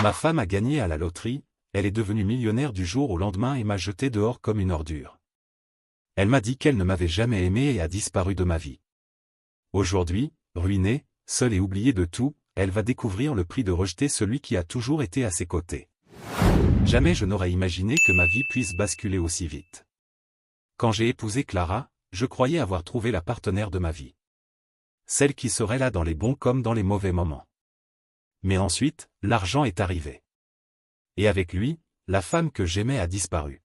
Ma femme a gagné à la loterie, elle est devenue millionnaire du jour au lendemain et m'a jeté dehors comme une ordure. Elle m'a dit qu'elle ne m'avait jamais aimé et a disparu de ma vie. Aujourd'hui, ruinée, seule et oubliée de tout, elle va découvrir le prix de rejeter celui qui a toujours été à ses côtés. Jamais je n'aurais imaginé que ma vie puisse basculer aussi vite. Quand j'ai épousé Clara, je croyais avoir trouvé la partenaire de ma vie. Celle qui serait là dans les bons comme dans les mauvais moments. Mais ensuite, l'argent est arrivé. Et avec lui, la femme que j'aimais a disparu.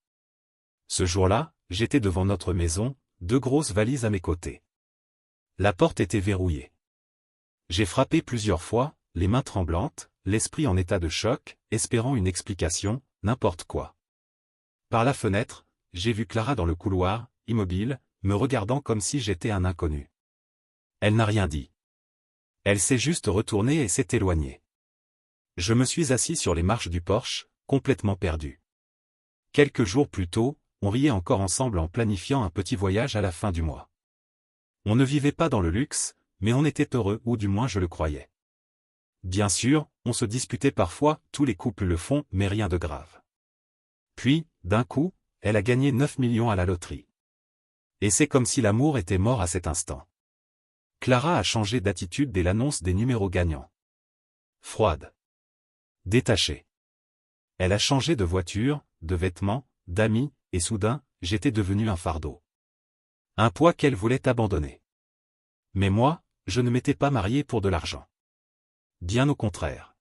Ce jour-là, j'étais devant notre maison, 2 grosses valises à mes côtés. La porte était verrouillée. J'ai frappé plusieurs fois, les mains tremblantes, l'esprit en état de choc, espérant une explication, n'importe quoi. Par la fenêtre, j'ai vu Clara dans le couloir, immobile, me regardant comme si j'étais un inconnu. Elle n'a rien dit. Elle s'est juste retournée et s'est éloignée. Je me suis assis sur les marches du porche, complètement perdu. Quelques jours plus tôt, on riait encore ensemble en planifiant un petit voyage à la fin du mois. On ne vivait pas dans le luxe, mais on était heureux, ou du moins je le croyais. Bien sûr, on se disputait parfois, tous les couples le font, mais rien de grave. Puis, d'un coup, elle a gagné 9 millions à la loterie. Et c'est comme si l'amour était mort à cet instant. Clara a changé d'attitude dès l'annonce des numéros gagnants. Froide. Détachée. Elle a changé de voiture, de vêtements, d'amis, et soudain, j'étais devenu un fardeau. Un poids qu'elle voulait abandonner. Mais moi, je ne m'étais pas marié pour de l'argent. Bien au contraire.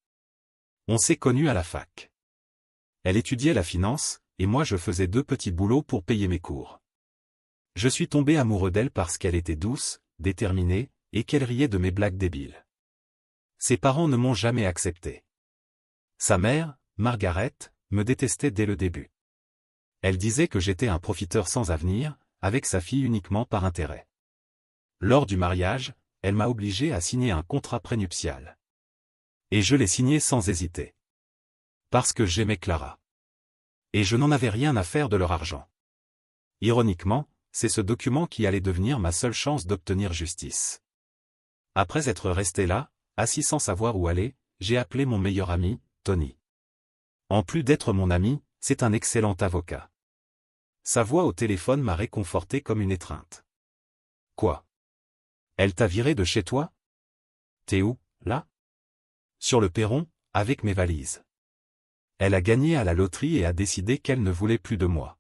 On s'est connus à la fac. Elle étudiait la finance, et moi je faisais 2 petits boulots pour payer mes cours. Je suis tombé amoureux d'elle parce qu'elle était douce, déterminée, et qu'elle riait de mes blagues débiles. Ses parents ne m'ont jamais accepté. Sa mère, Margaret, me détestait dès le début. Elle disait que j'étais un profiteur sans avenir, avec sa fille uniquement par intérêt. Lors du mariage, elle m'a obligé à signer un contrat prénuptial. Et je l'ai signé sans hésiter. Parce que j'aimais Clara. Et je n'en avais rien à faire de leur argent. Ironiquement, c'est ce document qui allait devenir ma seule chance d'obtenir justice. Après être resté là, assis sans savoir où aller, j'ai appelé mon meilleur ami, Tony. En plus d'être mon ami, c'est un excellent avocat. Sa voix au téléphone m'a réconforté comme une étreinte. Quoi? Elle t'a viré de chez toi? T'es où, là? Sur le perron, avec mes valises. Elle a gagné à la loterie et a décidé qu'elle ne voulait plus de moi.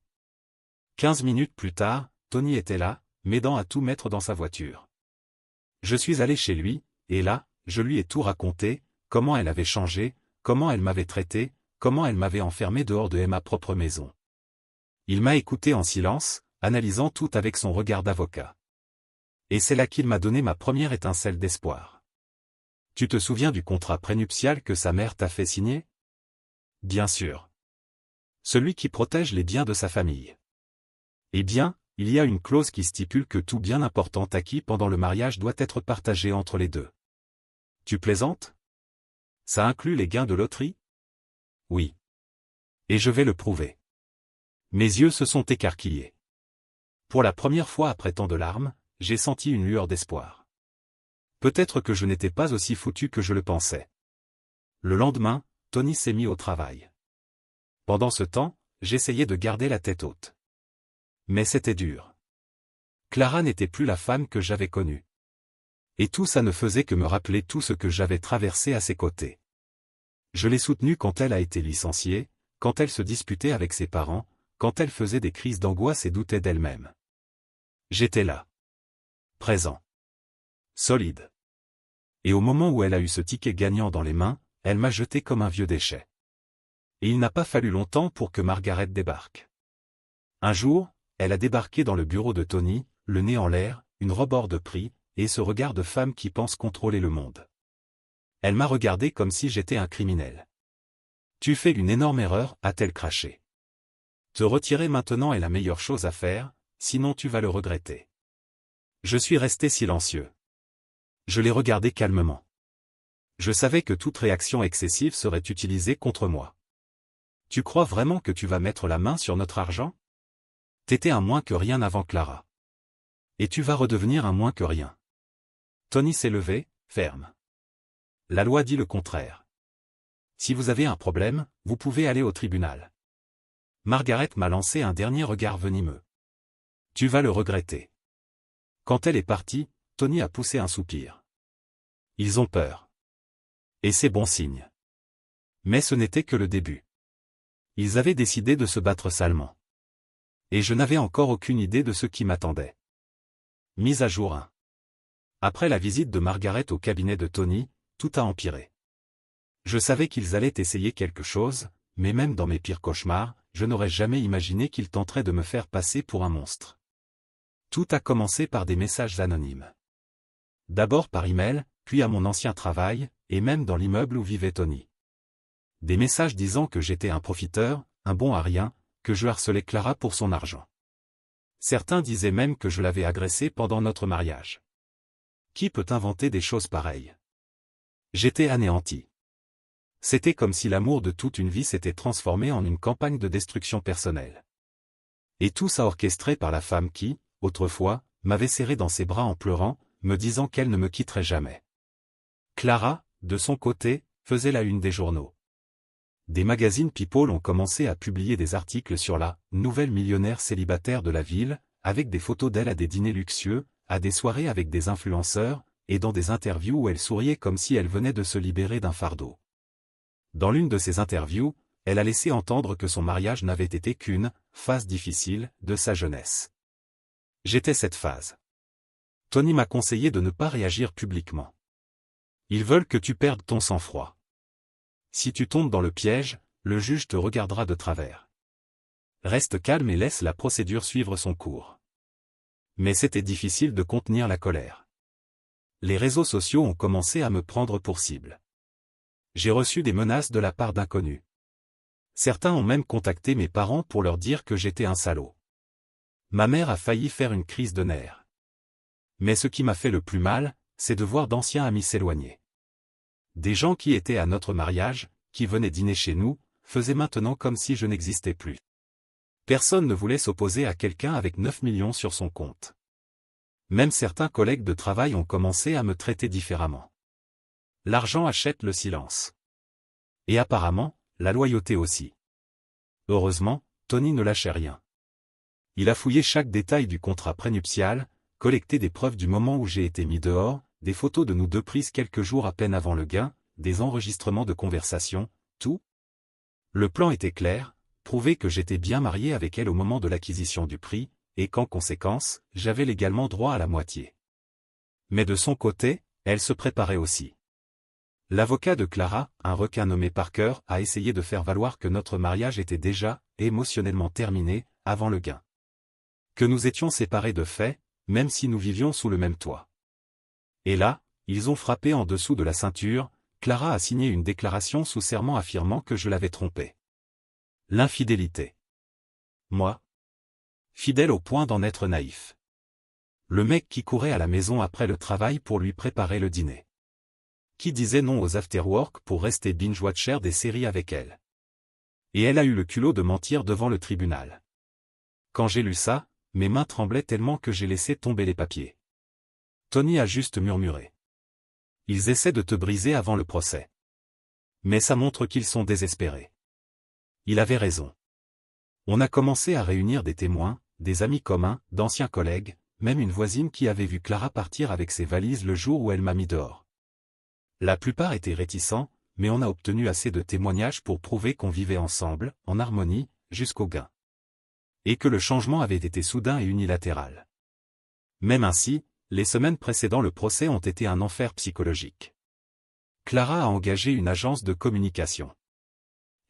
15 minutes plus tard, Tony était là, m'aidant à tout mettre dans sa voiture. Je suis allé chez lui, et là, je lui ai tout raconté, comment elle avait changé, comment elle m'avait traité, comment elle m'avait enfermé dehors de ma propre maison. Il m'a écouté en silence, analysant tout avec son regard d'avocat. Et c'est là qu'il m'a donné ma première étincelle d'espoir. Tu te souviens du contrat prénuptial que sa mère t'a fait signer? Bien sûr. Celui qui protège les biens de sa famille. Eh bien, il y a une clause qui stipule que tout bien important acquis pendant le mariage doit être partagé entre les deux. Tu plaisantes? Ça inclut les gains de loterie? Oui. Et je vais le prouver. Mes yeux se sont écarquillés. Pour la première fois après tant de larmes, j'ai senti une lueur d'espoir. Peut-être que je n'étais pas aussi foutu que je le pensais. Le lendemain, Tony s'est mis au travail. Pendant ce temps, j'essayais de garder la tête haute. Mais c'était dur. Clara n'était plus la femme que j'avais connue. Et tout ça ne faisait que me rappeler tout ce que j'avais traversé à ses côtés. Je l'ai soutenue quand elle a été licenciée, quand elle se disputait avec ses parents, quand elle faisait des crises d'angoisse et doutait d'elle-même. J'étais là. Présent. Solide. Et au moment où elle a eu ce ticket gagnant dans les mains, elle m'a jeté comme un vieux déchet. Et il n'a pas fallu longtemps pour que Margaret débarque. Un jour, elle a débarqué dans le bureau de Tony, le nez en l'air, une robe hors de prix, et ce regard de femme qui pense contrôler le monde. Elle m'a regardé comme si j'étais un criminel. Tu fais une énorme erreur, a-t-elle craché. Te retirer maintenant est la meilleure chose à faire, sinon tu vas le regretter. Je suis resté silencieux. Je l'ai regardé calmement. Je savais que toute réaction excessive serait utilisée contre moi. Tu crois vraiment que tu vas mettre la main sur notre argent? T'étais un moins que rien avant Clara. Et tu vas redevenir un moins que rien. Tony s'est levé, ferme. La loi dit le contraire. Si vous avez un problème, vous pouvez aller au tribunal. Margaret m'a lancé un dernier regard venimeux. Tu vas le regretter. Quand elle est partie, Tony a poussé un soupir. Ils ont peur. Et c'est bon signe. Mais ce n'était que le début. Ils avaient décidé de se battre salement. Et je n'avais encore aucune idée de ce qui m'attendait. Mise à jour 1. Après la visite de Margaret au cabinet de Tony, tout a empiré. Je savais qu'ils allaient essayer quelque chose, mais même dans mes pires cauchemars, je n'aurais jamais imaginé qu'ils tenteraient de me faire passer pour un monstre. Tout a commencé par des messages anonymes. D'abord par email, puis à mon ancien travail, et même dans l'immeuble où vivait Tony. Des messages disant que j'étais un profiteur, un bon à rien, que je harcelais Clara pour son argent. Certains disaient même que je l'avais agressée pendant notre mariage. Qui peut inventer des choses pareilles? J'étais anéanti. C'était comme si l'amour de toute une vie s'était transformé en une campagne de destruction personnelle. Et tout ça orchestré par la femme qui, autrefois, m'avait serré dans ses bras en pleurant, me disant qu'elle ne me quitterait jamais. Clara, de son côté, faisait la une des journaux. Des magazines People ont commencé à publier des articles sur la nouvelle millionnaire célibataire de la ville, avec des photos d'elle à des dîners luxueux, à des soirées avec des influenceurs, et dans des interviews où elle souriait comme si elle venait de se libérer d'un fardeau. Dans l'une de ces interviews, elle a laissé entendre que son mariage n'avait été qu'une phase difficile de sa jeunesse. J'étais cette phase. Tony m'a conseillé de ne pas réagir publiquement. Ils veulent que tu perdes ton sang-froid. Si tu tombes dans le piège, le juge te regardera de travers. Reste calme et laisse la procédure suivre son cours. Mais c'était difficile de contenir la colère. Les réseaux sociaux ont commencé à me prendre pour cible. J'ai reçu des menaces de la part d'inconnus. Certains ont même contacté mes parents pour leur dire que j'étais un salaud. Ma mère a failli faire une crise de nerfs. Mais ce qui m'a fait le plus mal, c'est de voir d'anciens amis s'éloigner. Des gens qui étaient à notre mariage, qui venaient dîner chez nous, faisaient maintenant comme si je n'existais plus. Personne ne voulait s'opposer à quelqu'un avec 9 millions sur son compte. Même certains collègues de travail ont commencé à me traiter différemment. L'argent achète le silence. Et apparemment, la loyauté aussi. Heureusement, Tony ne lâchait rien. Il a fouillé chaque détail du contrat prénuptial, collecté des preuves du moment où j'ai été mis dehors, des photos de nous deux prises quelques jours à peine avant le gain, des enregistrements de conversation, tout. Le plan était clair, prouver que j'étais bien marié avec elle au moment de l'acquisition du prix, et qu'en conséquence, j'avais légalement droit à la moitié. Mais de son côté, elle se préparait aussi. L'avocat de Clara, un requin nommé Parker, a essayé de faire valoir que notre mariage était déjà, émotionnellement terminé, avant le gain. Que nous étions séparés de fait, même si nous vivions sous le même toit. Et là, ils ont frappé en dessous de la ceinture, Clara a signé une déclaration sous serment affirmant que je l'avais trompée. L'infidélité. Moi. Fidèle au point d'en être naïf. Le mec qui courait à la maison après le travail pour lui préparer le dîner. Qui disait non aux after-work pour rester binge-watcher des séries avec elle. Et elle a eu le culot de mentir devant le tribunal. Quand j'ai lu ça, mes mains tremblaient tellement que j'ai laissé tomber les papiers. Tony a juste murmuré. Ils essaient de te briser avant le procès. Mais ça montre qu'ils sont désespérés. Il avait raison. On a commencé à réunir des témoins, des amis communs, d'anciens collègues, même une voisine qui avait vu Clara partir avec ses valises le jour où elle m'a mis dehors. La plupart étaient réticents, mais on a obtenu assez de témoignages pour prouver qu'on vivait ensemble, en harmonie, jusqu'au gain. Et que le changement avait été soudain et unilatéral. Même ainsi, les semaines précédant le procès ont été un enfer psychologique. Clara a engagé une agence de communication.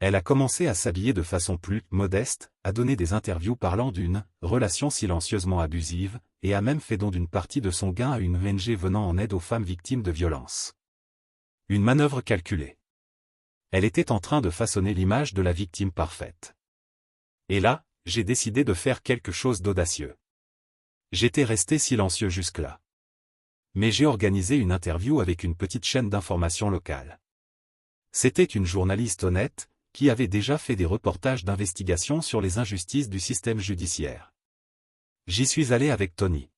Elle a commencé à s'habiller de façon plus modeste, à donner des interviews parlant d'une relation silencieusement abusive, et a même fait don d'une partie de son gain à une ONG venant en aide aux femmes victimes de violences. Une manœuvre calculée. Elle était en train de façonner l'image de la victime parfaite. Et là, j'ai décidé de faire quelque chose d'audacieux. J'étais resté silencieux jusque-là. Mais j'ai organisé une interview avec une petite chaîne d'information locale. C'était une journaliste honnête, qui avait déjà fait des reportages d'investigation sur les injustices du système judiciaire. J'y suis allé avec Tony.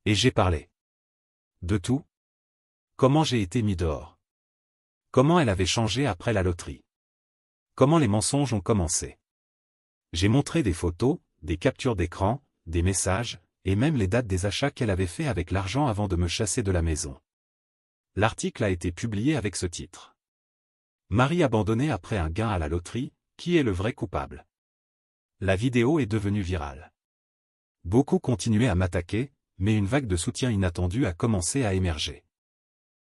Et j'ai parlé. De tout. Comment j'ai été mis dehors. Comment elle avait changé après la loterie. Comment les mensonges ont commencé. J'ai montré des photos, des captures d'écran, des messages, et même les dates des achats qu'elle avait fait avec l'argent avant de me chasser de la maison. L'article a été publié avec ce titre. Mari abandonné après un gain à la loterie, qui est le vrai coupable? La vidéo est devenue virale. Beaucoup continuaient à m'attaquer, mais une vague de soutien inattendu a commencé à émerger.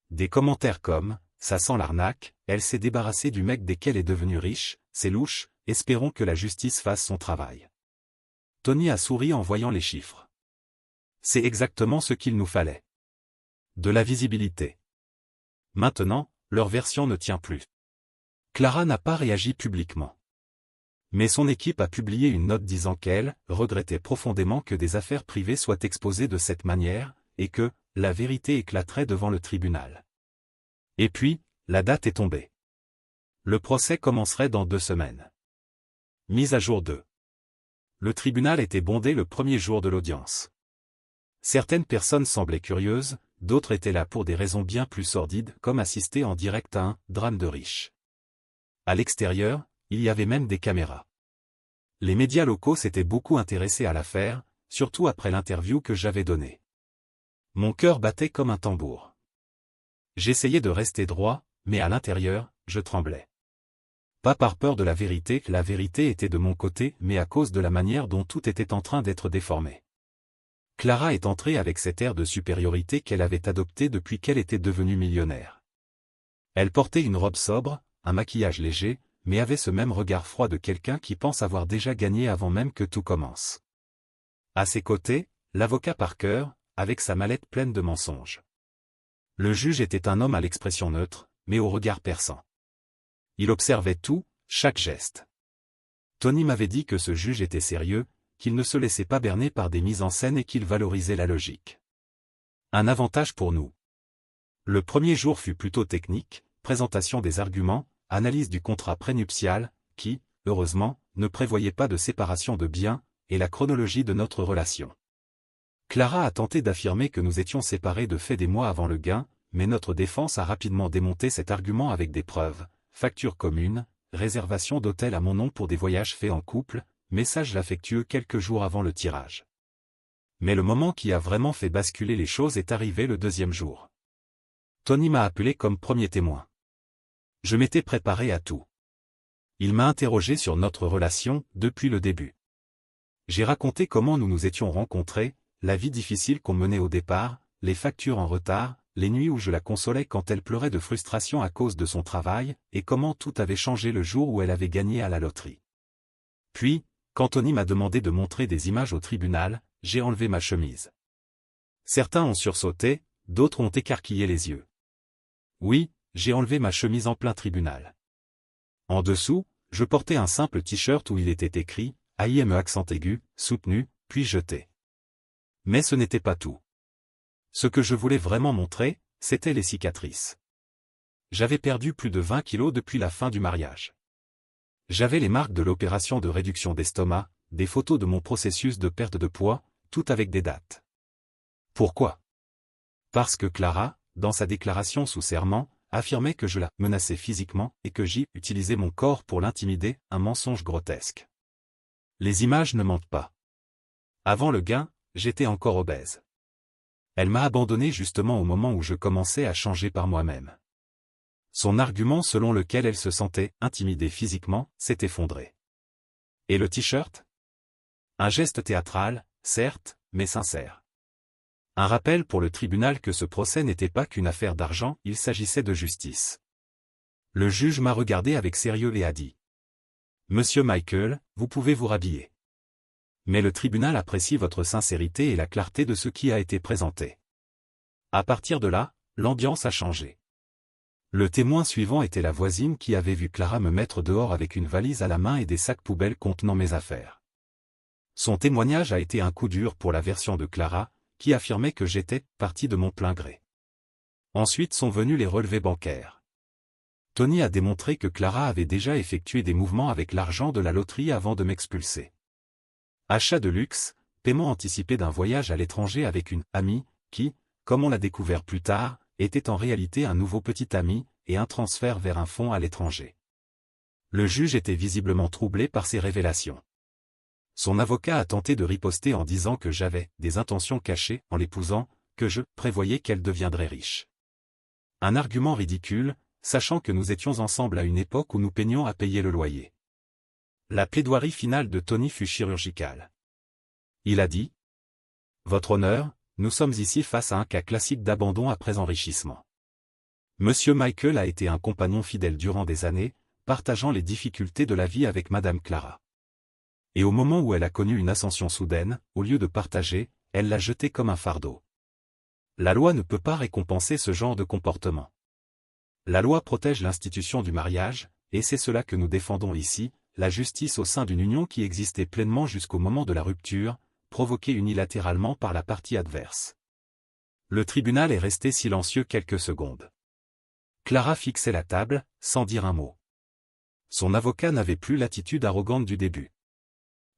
Des commentaires comme « ça sent l'arnaque, elle s'est débarrassée du mec dès qu'elle est devenue riche, c'est louche, espérons que la justice fasse son travail ». Tony a souri en voyant les chiffres. C'est exactement ce qu'il nous fallait. De la visibilité. Maintenant, leur version ne tient plus. Clara n'a pas réagi publiquement. Mais son équipe a publié une note disant qu'elle regrettait profondément que des affaires privées soient exposées de cette manière, et que la vérité éclaterait devant le tribunal. Et puis, la date est tombée. Le procès commencerait dans 2 semaines. Mise à jour 2. Le tribunal était bondé le premier jour de l'audience. Certaines personnes semblaient curieuses, d'autres étaient là pour des raisons bien plus sordides, comme assister en direct à un drame de riches. À l'extérieur, il y avait même des caméras. Les médias locaux s'étaient beaucoup intéressés à l'affaire, surtout après l'interview que j'avais donnée. Mon cœur battait comme un tambour. J'essayais de rester droit, mais à l'intérieur, je tremblais. Pas par peur de la vérité était de mon côté, mais à cause de la manière dont tout était en train d'être déformé. Clara est entrée avec cet air de supériorité qu'elle avait adopté depuis qu'elle était devenue millionnaire. Elle portait une robe sobre, un maquillage léger, mais avait ce même regard froid de quelqu'un qui pense avoir déjà gagné avant même que tout commence. À ses côtés, l'avocat Parker, avec sa mallette pleine de mensonges. Le juge était un homme à l'expression neutre, mais au regard perçant. Il observait tout, chaque geste. Tony m'avait dit que ce juge était sérieux, qu'il ne se laissait pas berner par des mises en scène et qu'il valorisait la logique. Un avantage pour nous. Le premier jour fut plutôt technique, présentation des arguments, analyse du contrat prénuptial, qui, heureusement, ne prévoyait pas de séparation de biens, et la chronologie de notre relation. Clara a tenté d'affirmer que nous étions séparés de fait des mois avant le gain, mais notre défense a rapidement démonté cet argument avec des preuves, factures communes, réservation d'hôtel à mon nom pour des voyages faits en couple, message affectueux quelques jours avant le tirage. Mais le moment qui a vraiment fait basculer les choses est arrivé le 2e jour. Tony m'a appelé comme premier témoin. Je m'étais préparé à tout. Il m'a interrogé sur notre relation, depuis le début. J'ai raconté comment nous nous étions rencontrés, la vie difficile qu'on menait au départ, les factures en retard, les nuits où je la consolais quand elle pleurait de frustration à cause de son travail, et comment tout avait changé le jour où elle avait gagné à la loterie. Puis, quand Tony m'a demandé de montrer des images au tribunal, j'ai enlevé ma chemise. Certains ont sursauté, d'autres ont écarquillé les yeux. Oui, j'ai enlevé ma chemise en plein tribunal. En dessous, je portais un simple t-shirt où il était écrit « AIME accent aigu, soutenu, puis jeté ». Mais ce n'était pas tout. Ce que je voulais vraiment montrer, c'était les cicatrices. J'avais perdu plus de 20 kilos depuis la fin du mariage. J'avais les marques de l'opération de réduction d'estomac, des photos de mon processus de perte de poids, tout avec des dates. Pourquoi? Parce que Clara, dans sa déclaration sous serment, affirmait que je la menaçais physiquement et que j'y utilisais mon corps pour l'intimider, un mensonge grotesque. Les images ne mentent pas. Avant le gain, j'étais encore obèse. Elle m'a abandonné justement au moment où je commençais à changer par moi-même. Son argument selon lequel elle se sentait intimidée physiquement s'est effondré. Et le t-shirt? Un geste théâtral, certes, mais sincère. Un rappel pour le tribunal que ce procès n'était pas qu'une affaire d'argent, il s'agissait de justice. Le juge m'a regardé avec sérieux et a dit: « Monsieur Michael, vous pouvez vous rhabiller. Mais le tribunal apprécie votre sincérité et la clarté de ce qui a été présenté. » À partir de là, l'ambiance a changé. Le témoin suivant était la voisine qui avait vu Clara me mettre dehors avec une valise à la main et des sacs poubelles contenant mes affaires. Son témoignage a été un coup dur pour la version de Clara, qui affirmait que j'étais parti de mon plein gré. Ensuite sont venus les relevés bancaires. Tony a démontré que Clara avait déjà effectué des mouvements avec l'argent de la loterie avant de m'expulser. Achat de luxe, paiement anticipé d'un voyage à l'étranger avec une amie, qui, comme on l'a découvert plus tard, était en réalité un nouveau petit ami, et un transfert vers un fonds à l'étranger. Le juge était visiblement troublé par ces révélations. Son avocat a tenté de riposter en disant que j'avais des intentions cachées en l'épousant, que je prévoyais qu'elle deviendrait riche. Un argument ridicule, sachant que nous étions ensemble à une époque où nous peinions à payer le loyer. La plaidoirie finale de Tony fut chirurgicale. Il a dit : « Votre honneur, nous sommes ici face à un cas classique d'abandon après enrichissement. Monsieur Michael a été un compagnon fidèle durant des années, partageant les difficultés de la vie avec Madame Clara. Et au moment où elle a connu une ascension soudaine, au lieu de partager, elle l'a jeté comme un fardeau. La loi ne peut pas récompenser ce genre de comportement. La loi protège l'institution du mariage, et c'est cela que nous défendons ici, la justice au sein d'une union qui existait pleinement jusqu'au moment de la rupture, provoquée unilatéralement par la partie adverse. » Le tribunal est resté silencieux quelques secondes. Clara fixait la table, sans dire un mot. Son avocat n'avait plus l'attitude arrogante du début.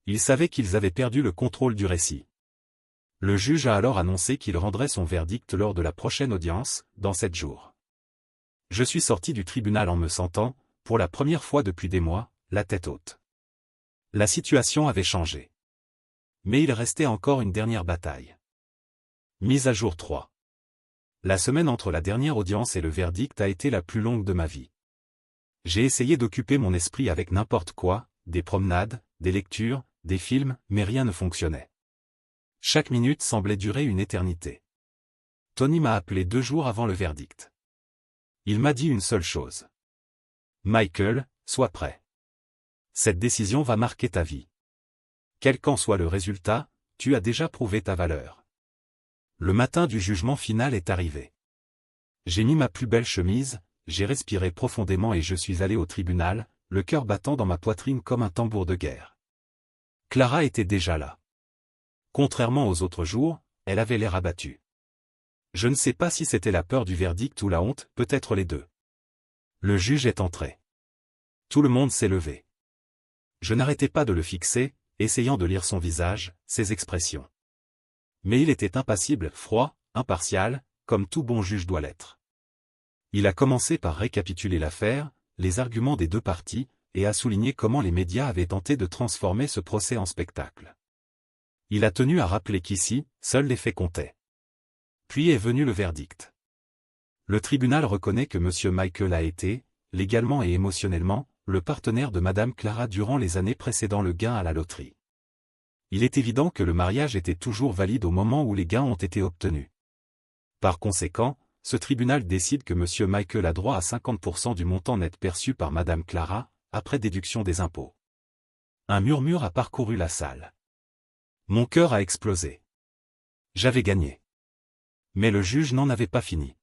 Il savait qu'ils avaient perdu le contrôle du récit. Le juge a alors annoncé qu'il rendrait son verdict lors de la prochaine audience, dans 7 jours. Je suis sorti du tribunal en me sentant, pour la première fois depuis des mois, la tête haute. La situation avait changé. Mais il restait encore une dernière bataille. Mise à jour 3. La semaine entre la dernière audience et le verdict a été la plus longue de ma vie. J'ai essayé d'occuper mon esprit avec n'importe quoi, des promenades, des lectures, des films, mais rien ne fonctionnait. Chaque minute semblait durer une éternité. Tony m'a appelé 2 jours avant le verdict. Il m'a dit une seule chose. « Michael, sois prêt. Cette décision va marquer ta vie. Quel qu'en soit le résultat, tu as déjà prouvé ta valeur. » Le matin du jugement final est arrivé. J'ai mis ma plus belle chemise, j'ai respiré profondément et je suis allé au tribunal, le cœur battant dans ma poitrine comme un tambour de guerre. Clara était déjà là. Contrairement aux autres jours, elle avait l'air abattue. Je ne sais pas si c'était la peur du verdict ou la honte, peut-être les deux. Le juge est entré. Tout le monde s'est levé. Je n'arrêtais pas de le fixer, essayant de lire son visage, ses expressions. Mais il était impassible, froid, impartial, comme tout bon juge doit l'être. Il a commencé par récapituler l'affaire, les arguments des deux parties, et a souligné comment les médias avaient tenté de transformer ce procès en spectacle. Il a tenu à rappeler qu'ici, seuls les faits comptaient. Puis est venu le verdict. Le tribunal reconnaît que M. Michael a été, légalement et émotionnellement, le partenaire de Madame Clara durant les années précédant le gain à la loterie. Il est évident que le mariage était toujours valide au moment où les gains ont été obtenus. Par conséquent, ce tribunal décide que M. Michael a droit à 50% du montant net perçu par Madame Clara, après déduction des impôts. Un murmure a parcouru la salle. Mon cœur a explosé. J'avais gagné. Mais le juge n'en avait pas fini.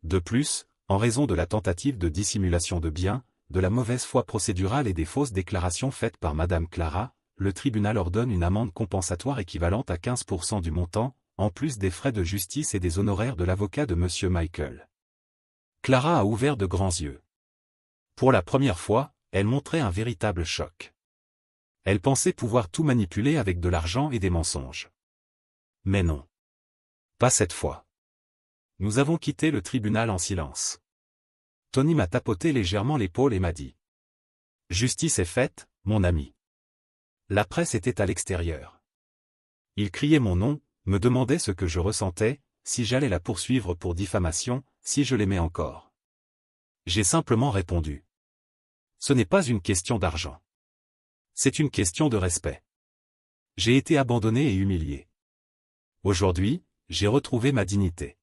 De plus, en raison de la tentative de dissimulation de biens, de la mauvaise foi procédurale et des fausses déclarations faites par Madame Clara, le tribunal ordonne une amende compensatoire équivalente à 15% du montant, en plus des frais de justice et des honoraires de l'avocat de M. Michael. Clara a ouvert de grands yeux. Pour la première fois, elle montrait un véritable choc. Elle pensait pouvoir tout manipuler avec de l'argent et des mensonges. Mais non. Pas cette fois. Nous avons quitté le tribunal en silence. Tony m'a tapoté légèrement l'épaule et m'a dit : « Justice est faite, mon ami. » La presse était à l'extérieur. Il criait mon nom, me demandait ce que je ressentais, si j'allais la poursuivre pour diffamation, si je l'aimais encore. J'ai simplement répondu : « Ce n'est pas une question d'argent. C'est une question de respect. » J'ai été abandonné et humilié. Aujourd'hui, j'ai retrouvé ma dignité.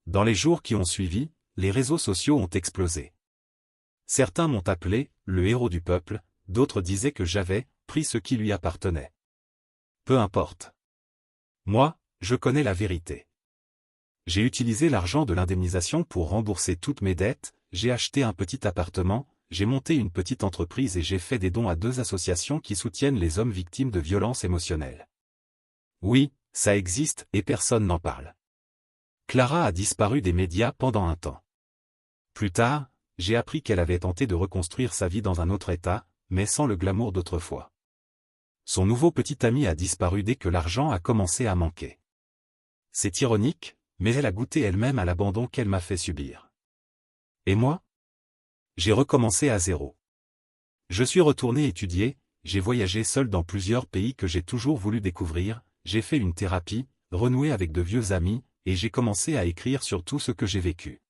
Dans les jours qui ont suivi, les réseaux sociaux ont explosé. Certains m'ont appelé « le héros du peuple », d'autres disaient que j'avais « pris ce qui lui appartenait ». Peu importe. Moi, je connais la vérité. J'ai utilisé l'argent de l'indemnisation pour rembourser toutes mes dettes, j'ai acheté un petit appartement, j'ai monté une petite entreprise et j'ai fait des dons à 2 associations qui soutiennent les hommes victimes de violences émotionnelles. Oui, ça existe et personne n'en parle. Clara a disparu des médias pendant un temps. Plus tard, j'ai appris qu'elle avait tenté de reconstruire sa vie dans un autre état, mais sans le glamour d'autrefois. Son nouveau petit ami a disparu dès que l'argent a commencé à manquer. C'est ironique, mais elle a goûté elle-même à l'abandon qu'elle m'a fait subir. Et moi? J'ai recommencé à zéro. Je suis retourné étudier, j'ai voyagé seul dans plusieurs pays que j'ai toujours voulu découvrir, j'ai fait une thérapie, renoué avec de vieux amis, et j'ai commencé à écrire sur tout ce que j'ai vécu.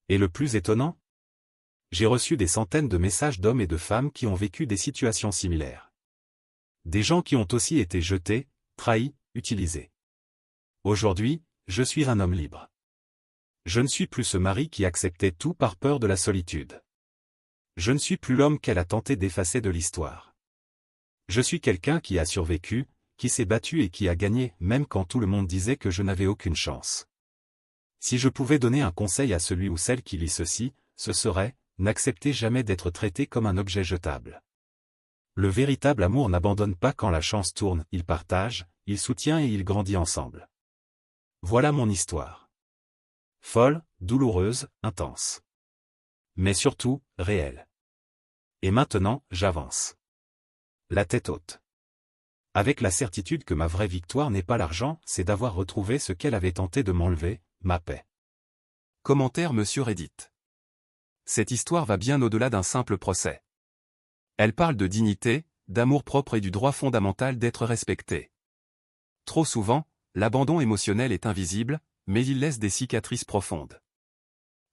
Et le plus étonnant? J'ai reçu des centaines de messages d'hommes et de femmes qui ont vécu des situations similaires. Des gens qui ont aussi été jetés, trahis, utilisés. Aujourd'hui, je suis un homme libre. Je ne suis plus ce mari qui acceptait tout par peur de la solitude. Je ne suis plus l'homme qu'elle a tenté d'effacer de l'histoire. Je suis quelqu'un qui a survécu, qui s'est battu et qui a gagné, même quand tout le monde disait que je n'avais aucune chance. Si je pouvais donner un conseil à celui ou celle qui lit ceci, ce serait: n'acceptez jamais d'être traité comme un objet jetable. Le véritable amour n'abandonne pas quand la chance tourne, il partage, il soutient et il grandit ensemble. Voilà mon histoire. Folle, douloureuse, intense. Mais surtout, réelle. Et maintenant, j'avance. La tête haute. Avec la certitude que ma vraie victoire n'est pas l'argent, c'est d'avoir retrouvé ce qu'elle avait tenté de m'enlever, ma paix. Commentaire Monsieur Reddit. Cette histoire va bien au-delà d'un simple procès. Elle parle de dignité, d'amour-propre et du droit fondamental d'être respecté. Trop souvent, l'abandon émotionnel est invisible, mais il laisse des cicatrices profondes.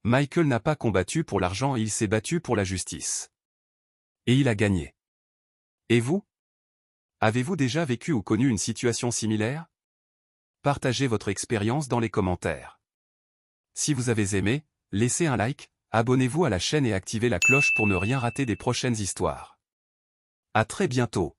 Michael n'a pas combattu pour l'argent et il s'est battu pour la justice. Et il a gagné. Et vous? Avez-vous déjà vécu ou connu une situation similaire? Partagez votre expérience dans les commentaires. Si vous avez aimé, laissez un like, abonnez-vous à la chaîne et activez la cloche pour ne rien rater des prochaines histoires. À très bientôt.